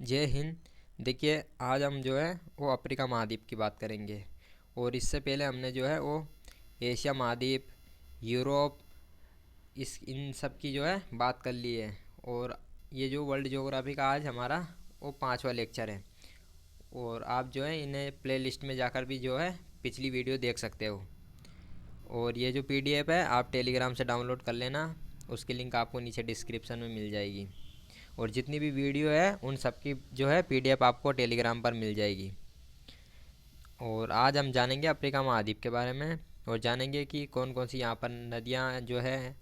जय हिंद। देखिए, आज हम जो है वो अफ्रीका महाद्वीप की बात करेंगे। और इससे पहले हमने जो है वो एशिया महाद्वीप, यूरोप, इस इन सब की जो है बात कर ली है। और ये जो वर्ल्ड ज्योग्राफी का आज हमारा वो 5वां लेक्चर है। और आप जो है इन्हें प्ले लिस्ट में जाकर भी जो है पिछली वीडियो देख सकते हो। और ये जो पीडीएफ है आप टेलीग्राम से डाउनलोड कर लेना, उसकी लिंक आपको नीचे डिस्क्रिप्शन में मिल जाएगी। और जितनी भी वीडियो है उन सब की जो है पीडीएफ आपको टेलीग्राम पर मिल जाएगी। और आज हम जानेंगे अफ्रीका महाद्वीप के बारे में, और जानेंगे कि कौन कौन सी यहाँ पर नदियाँ जो है,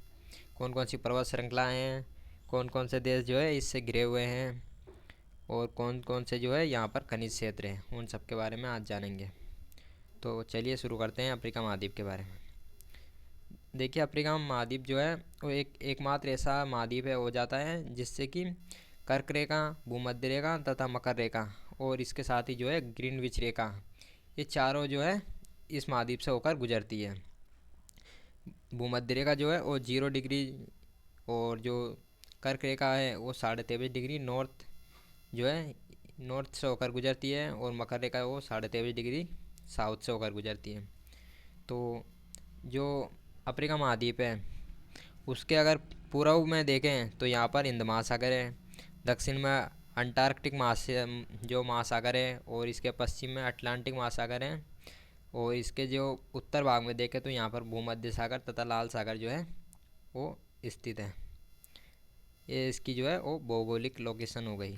कौन कौन सी पर्वत श्रृंखलाएँ हैं, कौन कौन से देश जो है इससे घिरे हुए हैं, और कौन कौन से जो है यहाँ पर खनिज क्षेत्र हैं, उन सब के बारे में आज जानेंगे। तो चलिए शुरू करते हैं अफ्रीका महाद्वीप के बारे में। देखिए, अफ्रीका महाद्वीप जो है वो एकमात्र ऐसा महाद्वीप है हो जाता है जिससे कि कर्क रेखा, भूमध्य रेखा तथा मकर रेखा और इसके साथ ही जो है ग्रीनविच रेखा, ये चारों जो है इस महाद्वीप से होकर गुजरती है। भूमध्य रेखा जो है वो 0 डिग्री, और जो कर्क रेखा है वो 23.5 डिग्री नॉर्थ जो है नॉर्थ से होकर गुजरती है, और मकर रेखा वो 23.5 डिग्री साउथ से होकर गुजरती है। तो जो अफ्रीका महाद्वीप है उसके अगर पूर्व में देखें तो यहाँ पर हिंद महासागर है, दक्षिण में अंटार्कटिक जो महासागर है, और इसके पश्चिम में अटलांटिक महासागर है, और इसके जो उत्तर भाग में देखें तो यहाँ पर भूमध्य सागर तथा लाल सागर जो है वो स्थित है। ये इसकी जो है वो भौगोलिक लोकेशन हो गई।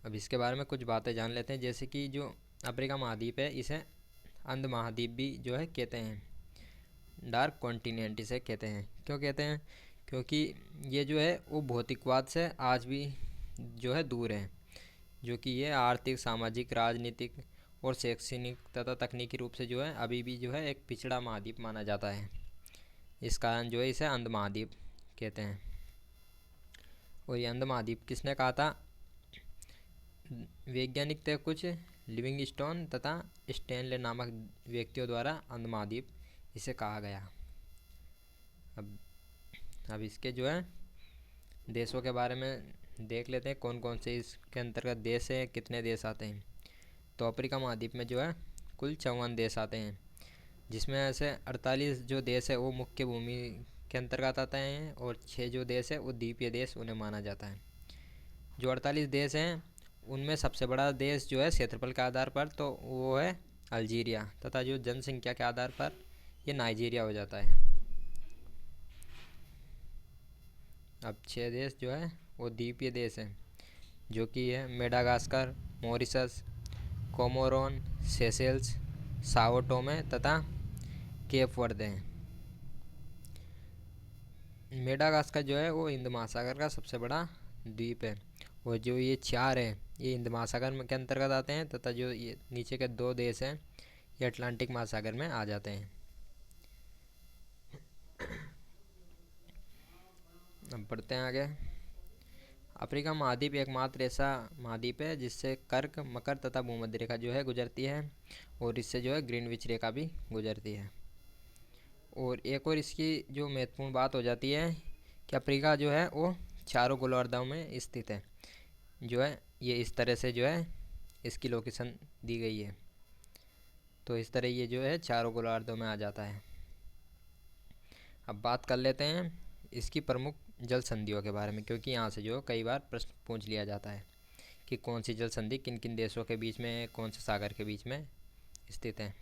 अब इसके बारे में कुछ बातें जान लेते हैं, जैसे कि जो अफ्रीका महाद्वीप है इसे अंध महाद्वीप भी जो है कहते हैं, डार्क कॉन्टिनेंट इसे कहते हैं। क्यों कहते हैं? क्योंकि ये जो है वो भौतिकवाद से आज भी जो है दूर है, जो कि ये आर्थिक, सामाजिक, राजनीतिक और शैक्षणिक तथा तकनीकी रूप से जो है अभी भी जो है एक पिछड़ा महाद्वीप माना जाता है। इस कारण जो है इसे अंध महाद्वीप कहते हैं। और ये अंध महाद्वीप किसने कहा था? वैज्ञानिक थे कुछ लिविंगस्टोन तथा स्टैनले नामक व्यक्तियों द्वारा अंध महाद्वीप इसे कहा गया। अब अब इसके जो है देशों के बारे में देख लेते हैं, कौन कौन से इसके अंतर्गत देश हैं, कितने देश आते हैं। तो अफ्रीका महाद्वीप में जो है कुल 54 देश आते हैं, जिसमें ऐसे 48 जो देश है वो मुख्य भूमि के अंतर्गत आते हैं, और 6 जो देश है वो द्वीपीय देश उन्हें माना जाता है। जो 48 देश हैं उनमें सबसे बड़ा देश जो है क्षेत्रफल के आधार पर तो वो है अल्जीरिया, तथा जो जनसंख्या के आधार पर ये नाइजीरिया हो जाता है। अब 6 देश जो है वो द्वीपीय देश हैं, जो कि है Madagascar, Mauritius, Comoros, Seychelles, Sao Tome तथा केप वर्दे हैं। मेडागास्कर जो है वो हिंद महासागर का सबसे बड़ा द्वीप है, और जो ये 4 हैं ये हिंद महासागर के अंतर्गत आते हैं, तथा जो ये नीचे के 2 देश हैं ये अटलांटिक महासागर में आ जाते हैं। अब बढ़ते हैं आगे। अफ्रीका महाद्वीप एकमात्र ऐसा महाद्वीप है जिससे कर्क, मकर तथा भूमध्य रेखा जो है गुजरती है, और इससे जो है ग्रीनविच रेखा भी गुजरती है। और एक और इसकी जो महत्वपूर्ण बात हो जाती है कि अफ्रीका जो है वो चारों गोलार्धों में स्थित है, जो है ये इस तरह से जो है इसकी लोकेशन दी गई है। तो इस तरह ये जो है चारों गोलार्धों में आ जाता है। अब बात कर लेते हैं इसकी प्रमुख जल संधियों के बारे में, क्योंकि यहाँ से जो कई बार प्रश्न पूछ लिया जाता है कि कौन सी जल संधि किन किन देशों के बीच में, कौन से सागर के बीच में स्थित है।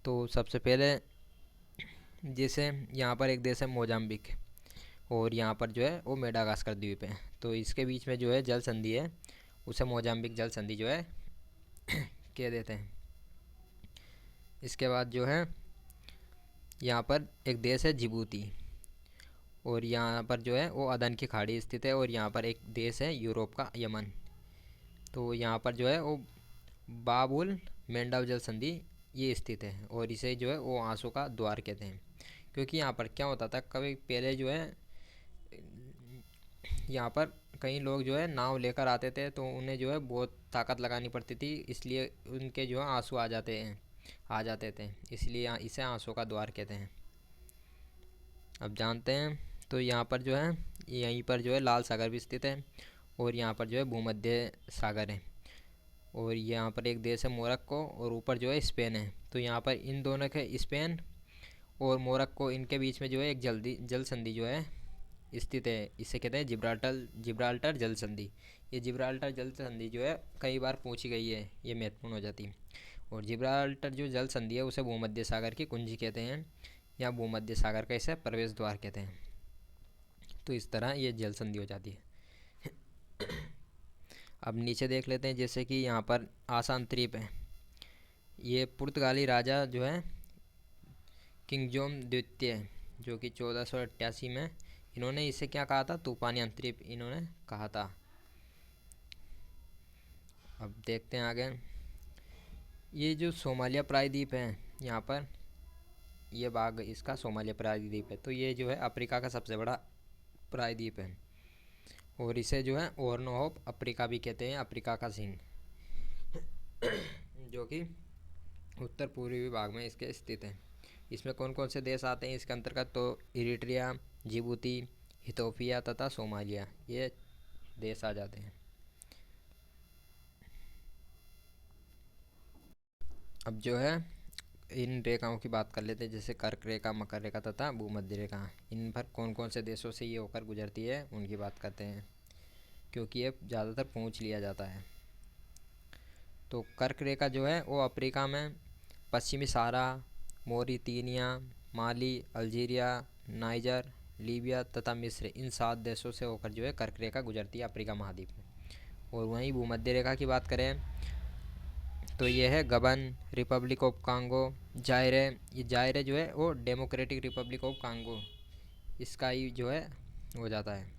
तो सबसे पहले जैसे यहाँ पर एक देश है मोजाम्बिक, और यहाँ पर जो है वो मेडागास्कर द्वीप है, तो इसके बीच में जो है जल संधि है उसे मोजाम्बिक जल संधि जो है कह देते हैं। इसके बाद जो है यहाँ पर एक देश है जिबूती, और यहाँ पर जो है वो अदन की खाड़ी स्थित है, और यहाँ पर एक देश है यूरोप का यमन। तो यहाँ पर जो है वो बाबुल मेंडाव जल संधि ये स्थित है, और इसे जो है वो आंसू का द्वार कहते हैं। क्योंकि यहाँ पर क्या होता था, कभी पहले जो है यहाँ पर कई लोग जो है नाव लेकर आते थे, तो उन्हें जो है बहुत ताकत लगानी पड़ती थी, इसलिए उनके जो है आंसू आ जाते थे, इसलिए इसे आंसू का द्वार कहते हैं। अब जानते हैं, तो यहाँ पर जो है यहीं पर जो है लाल सागर भी स्थित है, और यहाँ पर जो है भूमध्य सागर है। और यहाँ पर एक देश है मोरक्को और ऊपर जो है स्पेन है। तो यहाँ पर इन दोनों के, स्पेन और मोरक्को, इनके बीच में जो है एक जल संधि जो है स्थित है। इसे कहते हैं जिब्राल्टर जिब्राल्टर जल संधि। ये जिब्राल्टर जल संधि जो है कई बार पूछी गई है, ये महत्वपूर्ण हो जाती है। और जिब्राल्टर जो जल संधि है उसे भूमध्य सागर की कुंजी कहते हैं, या भूमध्य सागर का इसे प्रवेश द्वार कहते हैं। तो इस तरह ये जल संधि हो जाती है। अब नीचे देख लेते हैं, जैसे कि यहाँ पर आसान द्वीप है। ये पुर्तगाली राजा जो है किंगजोम द्वितीय, जो कि 1488 में, इन्होंने इसे क्या कहा था, तूफानी अंतरीप इन्होंने कहा था। अब देखते हैं आगे। ये जो सोमालिया प्रायद्वीप है, यहाँ पर ये भाग इसका सोमालिया प्रायद्वीप है। तो ये जो है अफ्रीका का सबसे बड़ा प्रायद्वीप है, और इसे जो है हॉर्न ऑफ अफ्रीका भी कहते हैं, अफ्रीका का सिंह, जो कि उत्तर पूर्वी भाग में इसके स्थित है। इसमें कौन कौन से देश आते हैं इसके अंतर्गत, तो इरिट्रिया, जिबूती, इथियोपिया तथा सोमालिया, ये देश आ जाते हैं। अब जो है इन रेखाओं की बात कर लेते हैं, जैसे कर्क रेखा, मकर रेखा तथा भूमध्य रेखा। इन पर कौन कौन से देशों से ये होकर गुजरती है उनकी बात करते हैं, क्योंकि ये ज़्यादातर पूछ लिया जाता है। तो कर्क रेखा जो है वो अफ्रीका में पश्चिमी सहारा, मोरितानिया, माली, अल्जीरिया, नाइजर, लीबिया तथा मिस्र, इन 7 देशों से होकर जो है कर्क रेखा गुजरती है अफ्रीका महाद्वीप में। और वहीं भूमध्य रेखा की बात करें तो ये है गबन, रिपब्लिक ऑफ कांगो, जायरे। ये जायरे जो है वो डेमोक्रेटिक रिपब्लिक ऑफ कांगो, इसका ही जो है हो जाता है।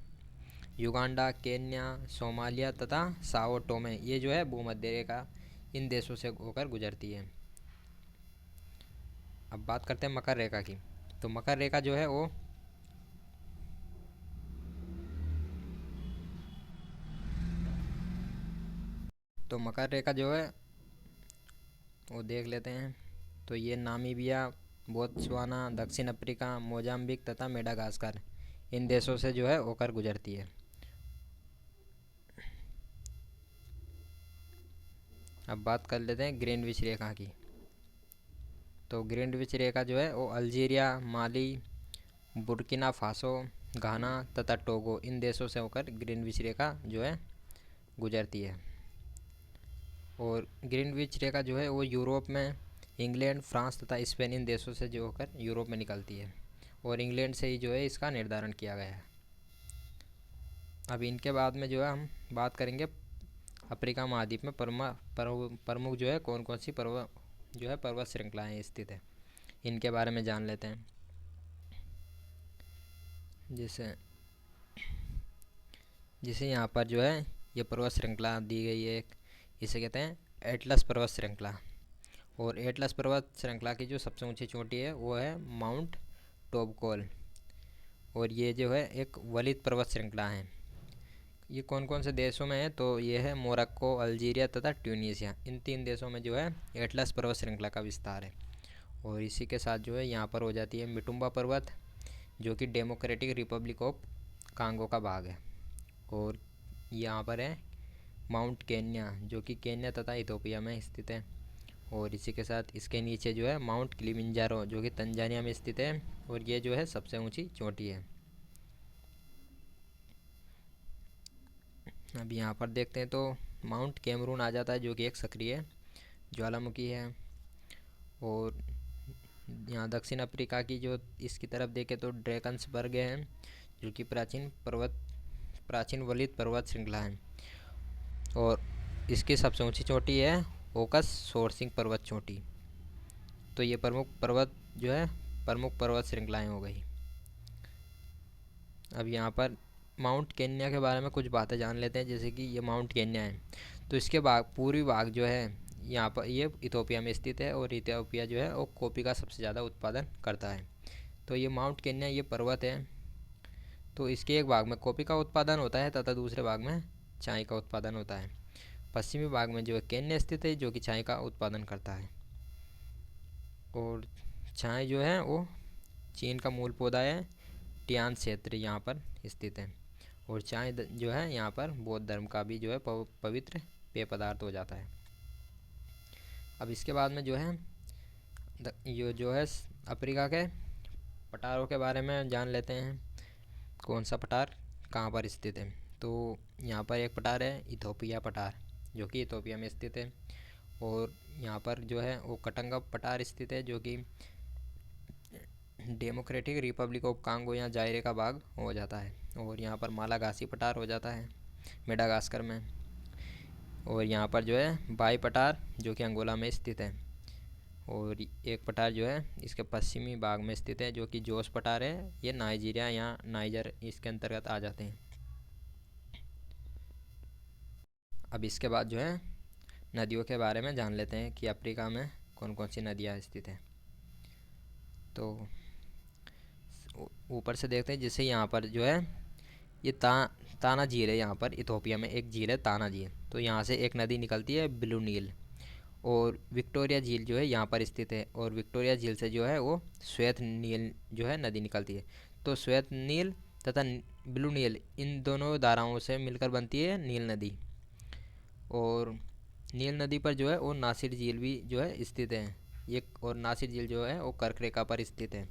युगांडा, केन्या, सोमालिया तथा साओ टोमे, ये जो है भूमध्य रेखा इन देशों से होकर गुजरती है। अब बात करते हैं मकर रेखा की। तो मकर रेखा जो है मकर रेखा जो है वो देख लेते हैं। तो ये नामीबिया, बोत्सवाना, दक्षिण अफ्रीका, मोजाम्बिक तथा मेडागास्कर, इन देशों से जो है होकर गुजरती है। अब बात कर लेते हैं ग्रीनविच रेखा की। तो ग्रीनविच रेखा जो है वो अल्जीरिया, माली, बुर्किना फासो, घाना तथा टोगो, इन देशों से होकर ग्रीनविच रेखा जो है गुजरती है। और ग्रीनविच रेखा जो है वो यूरोप में इंग्लैंड, फ्रांस तथा स्पेन, इन देशों से जो होकर यूरोप में निकलती है, और इंग्लैंड से ही जो है इसका निर्धारण किया गया है। अब इनके बाद में जो है हम बात करेंगे अफ्रीका महाद्वीप में प्रमुख जो है कौन कौन सी पर्वत श्रृंखलाएँ स्थित है, इनके बारे में जान लेते हैं। जैसे जैसे यहाँ पर जो है ये पर्वत श्रृंखला दी गई है, इसे कहते हैं एटलस पर्वत श्रृंखला। और एटलस पर्वत श्रृंखला की जो सबसे ऊंची चोटी है वो है माउंट टॉबकोल। और ये जो है एक वलित पर्वत श्रृंखला है। ये कौन कौन से देशों में है, तो ये है मोरक्को, अल्जीरिया तथा ट्यूनीशिया, इन 3 देशों में जो है एटलस पर्वत श्रृंखला का विस्तार है। और इसी के साथ जो है यहाँ पर हो जाती है मिटुम्बा पर्वत, जो कि डेमोक्रेटिक रिपब्लिक ऑफ कांगो का भाग है। और यहाँ पर है माउंट केन्या, जो कि केन्या तथा इथियोपिया में स्थित है। और इसी के साथ इसके नीचे जो है माउंट किलिमंजारो, जो कि तंजानिया में स्थित है, और ये जो है सबसे ऊंची चोटी है। अब यहाँ पर देखते हैं तो माउंट कैमरून आ जाता है, जो कि एक सक्रिय ज्वालामुखी है। और यहाँ दक्षिण अफ्रीका की जो इसकी तरफ देखें तो ड्रैकन्सबर्ग है, जो कि प्राचीन वलित पर्वत श्रृंखला है। और इसकी सबसे ऊंची चोटी है ओकस सोरसिंग पर्वत चोटी। तो ये प्रमुख पर्वत श्रृंखलाएँ हो गई। अब यहाँ पर माउंट केन्या के बारे में कुछ बातें जान लेते हैं। जैसे कि ये माउंट केन्या है, तो इसके पूर्वी भाग जो है यहाँ पर ये इथियोपिया में स्थित है, और इथियोपिया जो है वो कॉफ़ी का सबसे ज़्यादा उत्पादन करता है। तो ये माउंट केन्या ये पर्वत है, तो इसके एक भाग में कॉफ़ी का उत्पादन होता है तथा दूसरे भाग में चाय का उत्पादन होता है। पश्चिमी भाग में जो है केन्या स्थित है, जो कि चाय का उत्पादन करता है। और चाय जो है वो चीन का मूल पौधा है, टियान क्षेत्र यहाँ पर स्थित है। और चाय जो है यहाँ पर बौद्ध धर्म का भी जो है पवित्र पेय पदार्थ हो जाता है। अब इसके बाद में जो है ये जो है अफ्रीका के पठारों के बारे में जान लेते हैं। कौन सा पठार कहाँ पर स्थित है? तो यहाँ पर एक पठार है इथोपिया पठार, जो कि इथोपिया में स्थित है। और यहाँ पर जो है वो कटंगा पठार स्थित है, जो कि डेमोक्रेटिक रिपब्लिक ऑफ कांगो या जायरे का भाग हो जाता है। और यहाँ पर मालागासी पठार हो जाता है मेडागास्कर में। और यहाँ पर जो है बाई पठार जो कि अंगोला में स्थित है। और एक पठार जो है इसके पश्चिमी भाग में स्थित है, जो कि जोस पठार है। ये नाइजीरिया या नाइजर इसके अंतर्गत आ जाते हैं। अब इसके बाद जो है नदियों के बारे में जान लेते हैं कि अफ्रीका में कौन कौन सी नदियाँ स्थित हैं। तो ऊपर से देखते हैं, जैसे यहाँ पर जो है ये ताना झील है। यहाँ पर इथोपिया में एक झील है ताना झील, तो यहाँ से एक नदी निकलती है ब्लू नील। और विक्टोरिया झील जो है यहाँ पर स्थित है, और विक्टोरिया झील से जो है वो श्वेत नील जो है नदी निकलती है। तो श्वेत नील तथा ब्लू नील इन दोनों धाराओं से मिलकर बनती है नील नदी। और नील नदी पर जो है वो नासिर झील भी जो है स्थित है। ये और नासिर झील जो है वो कर्क रेखा पर स्थित है।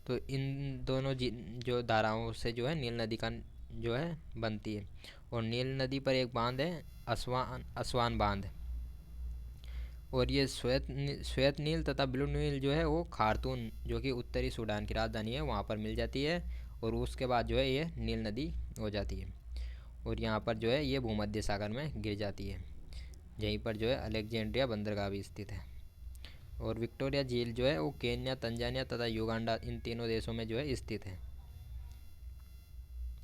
तो इन दोनों जो धाराओं से जो है नील नदी का जो है बनती है। और नील नदी पर एक बांध है असवान बांध। और ये श्वेत नील तथा ब्लू नील जो है वो खार्तूम जो कि उत्तरी सूडान की राजधानी है वहाँ पर मिल जाती है। और उसके बाद जो है ये नील नदी हो जाती है। और यहाँ पर जो है ये भूमध्य सागर में गिर जाती है। यहीं पर जो है अलेक्जेंड्रिया बंदरगाह भी स्थित है। और विक्टोरिया झील जो है वो केन्या, तंजानिया तथा युगांडा इन तीनों देशों में जो है स्थित है।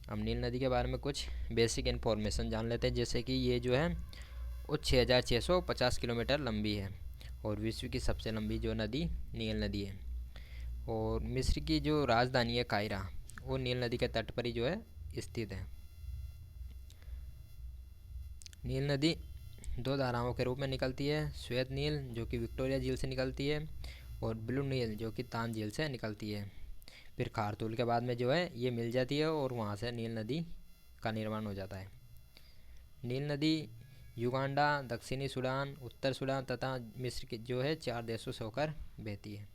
हम नील नदी के बारे में कुछ बेसिक इन्फॉर्मेशन जान लेते हैं, जैसे कि ये जो है वो 6650 किलोमीटर लंबी है। और विश्व की सबसे लंबी जो नदी नील नदी है। और मिस्र की जो राजधानी है कायरा, वो नील नदी के तट पर ही जो है स्थित है। नील नदी दो धाराओं के रूप में निकलती है, श्वेत नील जो कि विक्टोरिया झील से निकलती है, और ब्लू नील जो कि तान झील से निकलती है। फिर खारतूल के बाद में जो है ये मिल जाती है और वहाँ से नील नदी का निर्माण हो जाता है। नील नदी युगांडा, दक्षिणी सूडान, उत्तर सूडान तथा मिस्र के जो है 4 देशों से होकर बहती है।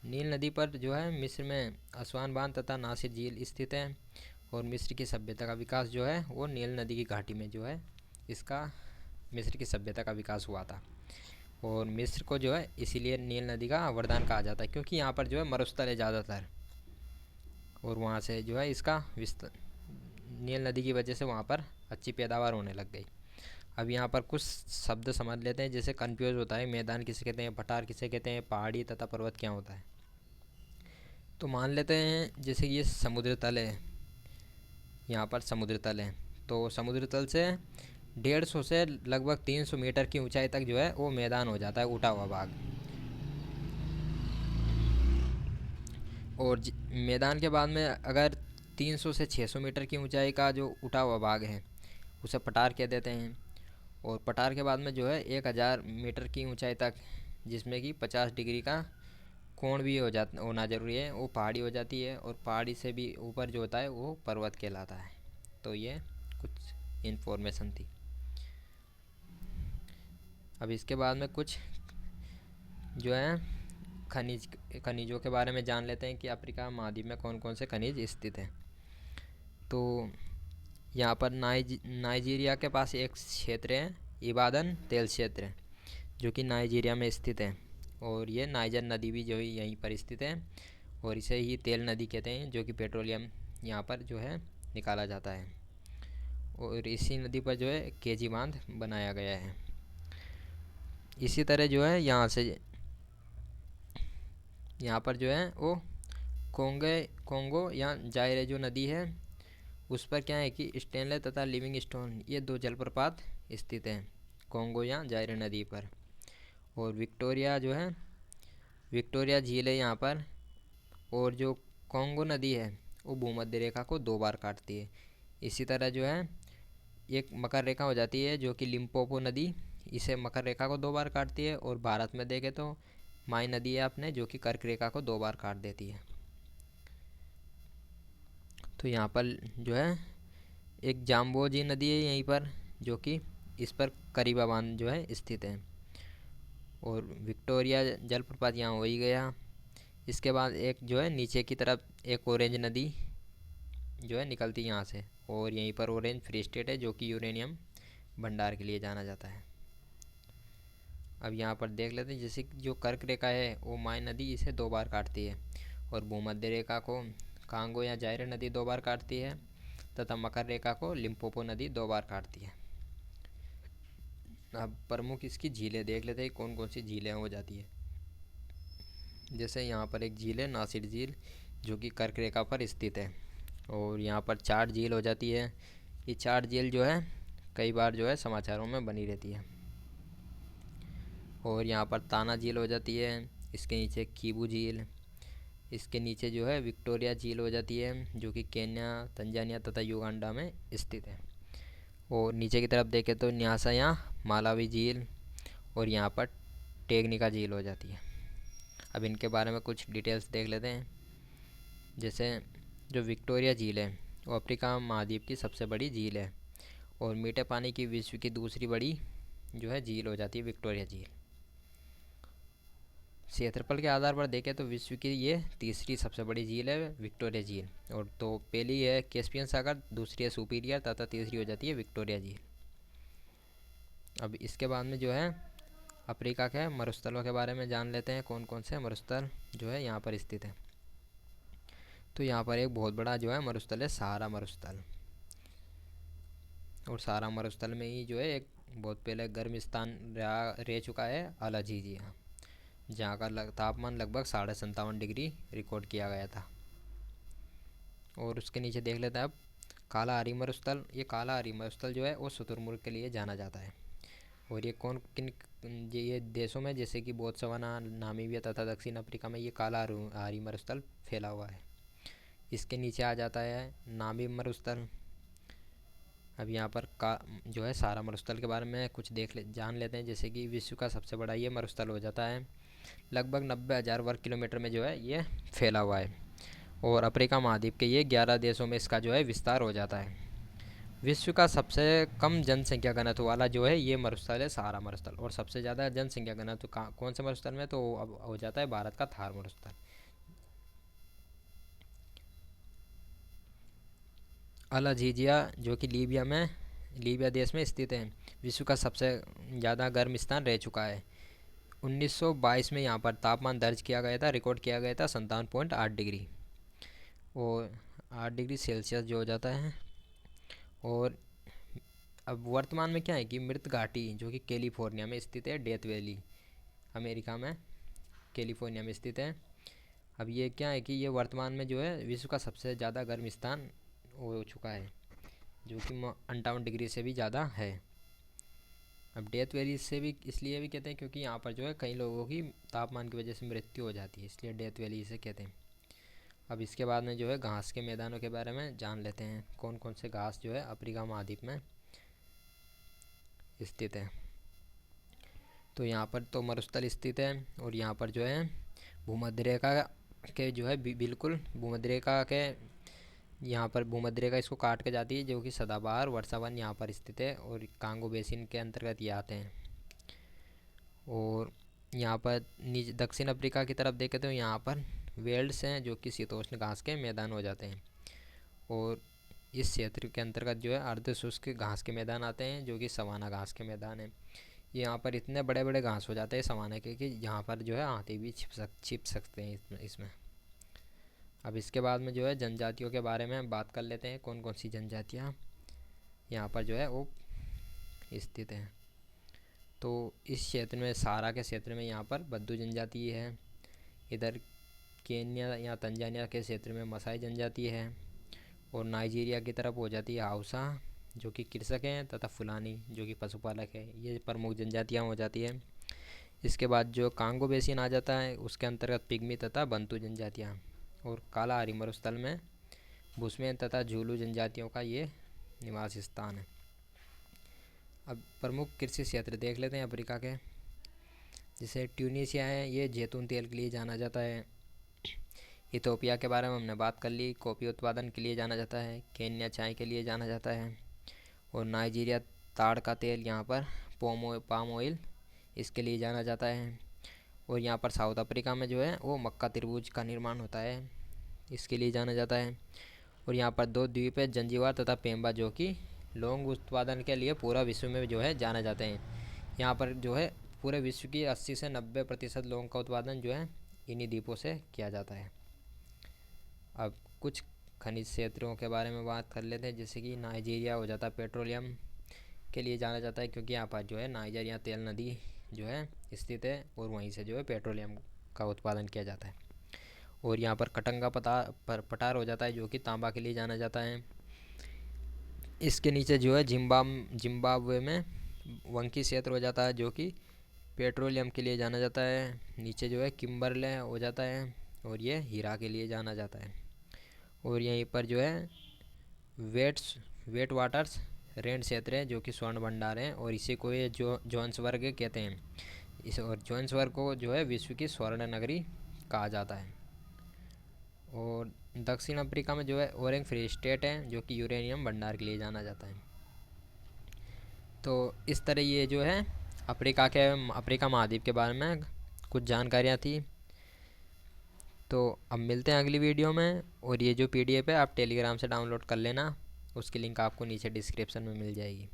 नील नदी पर जो है मिस्र में असवान बांध तथा नासिर झील स्थित है। और मिस्र की सभ्यता का विकास जो है वो नील नदी की घाटी में जो है इसका मिस्र की सभ्यता का विकास हुआ था। और मिस्र को जो है इसीलिए नील नदी का वरदान कहा जाता है, क्योंकि यहाँ पर जो है मरुस्थल है ज़्यादातर। और वहाँ से जो है इसका विस्तार नील नदी की वजह से वहाँ पर अच्छी पैदावार होने लग गई। अब यहाँ पर कुछ शब्द समझ लेते हैं, जैसे कन्फ्यूज होता है मैदान किसे कहते हैं, पठार किसे कहते हैं, पहाड़ी तथा पर्वत क्या होता है। तो मान लेते हैं जैसे ये समुद्र तल है, यहाँ पर समुद्र तल है। तो समुद्र तल से 150 से लगभग 300 मीटर की ऊंचाई तक जो है वो मैदान हो जाता है, उठा हुआ भाग। और मैदान के बाद में अगर 300 से 600 मीटर की ऊंचाई का जो उठा हुआ भाग है उसे पठार कह देते हैं। और पठार के बाद में जो है 1000 मीटर की ऊंचाई तक, जिसमें कि 50 डिग्री का कोण भी होना ज़रूरी है, वो पहाड़ी हो जाती है। और पहाड़ी से भी ऊपर जो होता है वो पर्वत कहलाता है। तो ये कुछ इन्फॉर्मेशन थी। अब इसके बाद में कुछ जो है खनिजों के बारे में जान लेते हैं कि अफ्रीका महाद्वीप में कौन कौन से खनिज स्थित हैं। तो यहाँ पर नाइजीरिया के पास एक क्षेत्र है इबादन तेल क्षेत्र, जो कि नाइजीरिया में स्थित है। और ये नाइजर नदी भी जो है यहीं पर स्थित है, और इसे ही तेल नदी कहते हैं, जो कि पेट्रोलियम यहाँ पर जो है निकाला जाता है। और इसी नदी पर जो है केजी बांध बनाया गया है। इसी तरह जो है यहाँ पर जो है वो कोंगो या जायरे जो नदी है उस पर क्या है कि स्टेनले तथा लिविंग स्टोन ये दो जलप्रपात स्थित हैं कोंगो या जायरे नदी पर। और विक्टोरिया झील है यहाँ पर। और जो कोंगो नदी है वो भूमध्य रेखा को 2 बार काटती है। इसी तरह जो है एक मकर रेखा हो जाती है, जो कि लिम्पोपो नदी इसे मकर रेखा को 2 बार काटती है। और भारत में देखें तो माई नदी है अपने, जो कि कर्क रेखा को 2 बार काट देती है। तो यहाँ पर जो है एक जाम्बोजी नदी है यहीं पर, जो कि इस पर करीबा बांध जो है स्थित है। और विक्टोरिया जलप्रपात यहाँ हो ही गया। इसके बाद एक जो है नीचे की तरफ एक ऑरेंज नदी जो है निकलती है यहाँ से, और यहीं पर ऑरेंज फ्री स्टेट है जो कि यूरेनियम भंडार के लिए जाना जाता है। अब यहाँ पर देख लेते हैं, जैसे जो कर्क रेखा है वो माय नदी इसे 2 बार काटती है, और भूमध्य रेखा को कांगो या जायरे नदी 2 बार काटती है, तथा मकर रेखा को लिम्पोपो नदी 2 बार काटती है। अब प्रमुख इसकी झीलें देख लेते हैं, कौन कौन सी झीलें हो जाती है। जैसे यहाँ पर एक झील है नासिर झील, जो कि कर्क रेखा पर स्थित है, और यहाँ पर 4 झील हो जाती है। ये 4 झील जो है कई बार जो है समाचारों में बनी रहती है। और यहाँ पर ताना झील हो जाती है, इसके नीचे कीबू झील, इसके नीचे जो है विक्टोरिया झील हो जाती है, जो कि केन्या, तंजानिया तथा युगांडा में स्थित है। और नीचे की तरफ देखें तो न्यासा या मालावी झील, और यहाँ पर टेगनिका झील हो जाती है। अब इनके बारे में कुछ डिटेल्स देख लेते हैं। जैसे जो विक्टोरिया झील है वो अफ्रीका महाद्वीप की सबसे बड़ी झील है, और मीठे पानी की विश्व की दूसरी बड़ी जो है झील हो जाती है विक्टोरिया झील। क्षेत्रफल के आधार पर देखें तो विश्व की ये तीसरी सबसे बड़ी झील है विक्टोरिया झील, और तो पहली है कैस्पियन सागर, दूसरी है सुपीरियर, तथा तीसरी हो जाती है विक्टोरिया झील। अब इसके बाद में जो है अफ्रीका के मरुस्थलों के बारे में जान लेते हैं, कौन कौन से मरुस्थल जो है यहाँ पर स्थित है। तो यहाँ पर एक बहुत बड़ा जो है मरुस्थल है सहारा मरुस्थल, और सहारा मरुस्थल में ही जो है एक बहुत पहले गर्म स्थान रह चुका है अल हजीजिया, जहाँ का तापमान लगभग 57.5 डिग्री रिकॉर्ड किया गया था। और उसके नीचे देख लेते हैं अब काला हरी मरुस्थल। ये काला हरी मरुस्थल जो है वो शुतुरमुर्ग के लिए जाना जाता है, और ये कौन किन ये देशों में जैसे कि बोत्सवाना, नामीबिया तथा दक्षिण अफ्रीका में ये काला हरी मरुस्थल फैला हुआ है। इसके नीचे आ जाता है नामीब मरुस्थल। अब यहाँ पर का जो है सारा मरुस्थल के बारे में कुछ जान लेते हैं। जैसे कि विश्व का सबसे बड़ा ये मरुस्थल हो जाता है, लगभग 90,000 वर्ग किलोमीटर में जो है ये फैला हुआ है, और अफ्रीका महाद्वीप के ये 11 देशों में इसका जो है विस्तार हो जाता है। विश्व का सबसे कम जनसंख्या घनत्व वाला जो है ये मरुस्थल है सहारा मरुस्थल, और सबसे ज़्यादा जनसंख्या घनत्व कौन से मरुस्थल में, तो अब हो जाता है भारत का थार मरुस्थल। अल हजीजिया जो कि लीबिया देश में स्थित है, विश्व का सबसे ज़्यादा गर्म स्थान रह चुका है। 1922 में यहाँ पर तापमान दर्ज किया गया था, रिकॉर्ड किया गया था 57.8 डिग्री, और 8 डिग्री सेल्सियस जो हो जाता है। और अब वर्तमान में क्या है कि मृत घाटी जो कि कैलिफोर्निया में स्थित है, डेथ वैली अमेरिका में कैलिफोर्निया में स्थित है। अब ये क्या है कि ये वर्तमान में जो है विश्व का सबसे ज़्यादा गर्म स्थान हो चुका है, जो कि 58 डिग्री से भी ज़्यादा है। अब डेथ वैली से भी इसलिए भी कहते हैं क्योंकि यहाँ पर जो है कई लोगों की तापमान की वजह से मृत्यु हो जाती है, इसलिए डेथ वैली इसे कहते हैं। अब इसके बाद में जो है घास के मैदानों के बारे में जान लेते हैं, कौन कौन से घास जो है अफ्रीका महाद्वीप में स्थित है। तो यहाँ पर तो मरुस्थल स्थित है, और यहाँ पर जो है भूमध्य रेखा के जो है बिल्कुल भूमध्य रेखा के यहाँ पर भूमध्य रेखा इसको काट के जाती है, जो कि सदाबहार वर्षावन यहाँ पर स्थित है, और कांगो बेसिन के अंतर्गत ये आते हैं। और यहाँ पर नीचे दक्षिण अफ्रीका की तरफ देखें तो यहाँ पर वेल्ड्स हैं जो कि शीतोष्ण घास के मैदान हो जाते हैं, और इस क्षेत्र के अंतर्गत जो है अर्ध शुष्क घास के मैदान आते हैं जो कि सवाना घास के मैदान हैं। यहाँ पर इतने बड़े बड़े घास हो जाते हैं सवाना के कि यहाँ पर जो है हाथी भी छिप सकते हैं इसमें। अब इसके बाद में जो है जनजातियों के बारे में बात कर लेते हैं, कौन कौन सी जनजातियाँ यहाँ पर जो है वो स्थित हैं। तो इस क्षेत्र में सहारा के क्षेत्र में यहाँ पर बद्दू जनजाति है, इधर केन्या या तंजानिया के क्षेत्र में मसाई जनजाति है, और नाइजीरिया की तरफ हो जाती है हाउसा जो कि कृषक हैं, तथा फुलानी जो कि पशुपालक है। ये प्रमुख जनजातियाँ हो जाती है। इसके बाद जो कांगो बेसिन आ जाता है उसके अंतर्गत पिग्मी तथा बंतू जनजातियाँ, और काला हरी मरुस्थल में बुस्मेन तथा झूलू जनजातियों का ये निवास स्थान है। अब प्रमुख कृषि क्षेत्र देख लेते हैं अफ्रीका के। जैसे ट्यूनीशिया है, ये जैतून तेल के लिए जाना जाता है। इथोपिया के बारे में हमने बात कर ली, कॉफ़ी उत्पादन के लिए जाना जाता है। केन्या चाय के लिए जाना जाता है। और नाइजीरिया ताड़ का तेल, यहाँ पर पाम ऑयल, इसके लिए जाना जाता है। और यहाँ पर साउथ अफ्रीका में जो है वो मक्का तरबूज का निर्माण होता है, इसके लिए जाना जाता है। और यहाँ पर दो द्वीप है, जंजीबार तथा पेम्बा, जो कि लौंग उत्पादन के लिए पूरा विश्व में जो है जाना जाते हैं। यहाँ पर जो है पूरे विश्व की 80 से 90% लौंग का उत्पादन जो है इन्हीं द्वीपों से किया जाता है। अब कुछ खनिज क्षेत्रों के बारे में बात कर लेते हैं, जैसे कि नाइजीरिया हो जाता है, पेट्रोलियम के लिए जाना जाता है, क्योंकि यहाँ पर जो है नाइजीरिया तेल नदी जो है स्थित है और वहीं से जो है पेट्रोलियम का उत्पादन किया जाता है। और यहाँ पर कटंगा पठार हो जाता है, जो कि तांबा के लिए जाना जाता है। इसके नीचे जो है जिम्बाब्वे में वंकी क्षेत्र हो जाता है, जो कि पेट्रोलियम के लिए जाना जाता है। नीचे जो है किम्बरले हो जाता है और ये हीरा के लिए जाना जाता है। और यहीं पर जो है वेट वाटर्स रेंड क्षेत्र है, जो कि स्वर्ण भंडार है, और इसी को ये जोहान्सबर्ग कहते हैं। इस और जोहान्सबर्ग को जो है विश्व की स्वर्ण नगरी कहा जाता है। और दक्षिण अफ्रीका में जो है ओरेंग फ्री स्टेट है, जो कि यूरेनियम भंडार के लिए जाना जाता है। तो इस तरह ये जो है अफ्रीका महाद्वीप के बारे में कुछ जानकारियाँ थी। तो अब मिलते हैं अगली वीडियो में। और ये जो PDF है आप टेलीग्राम से डाउनलोड कर लेना, उसकी लिंक आपको नीचे डिस्क्रिप्शन में मिल जाएगी।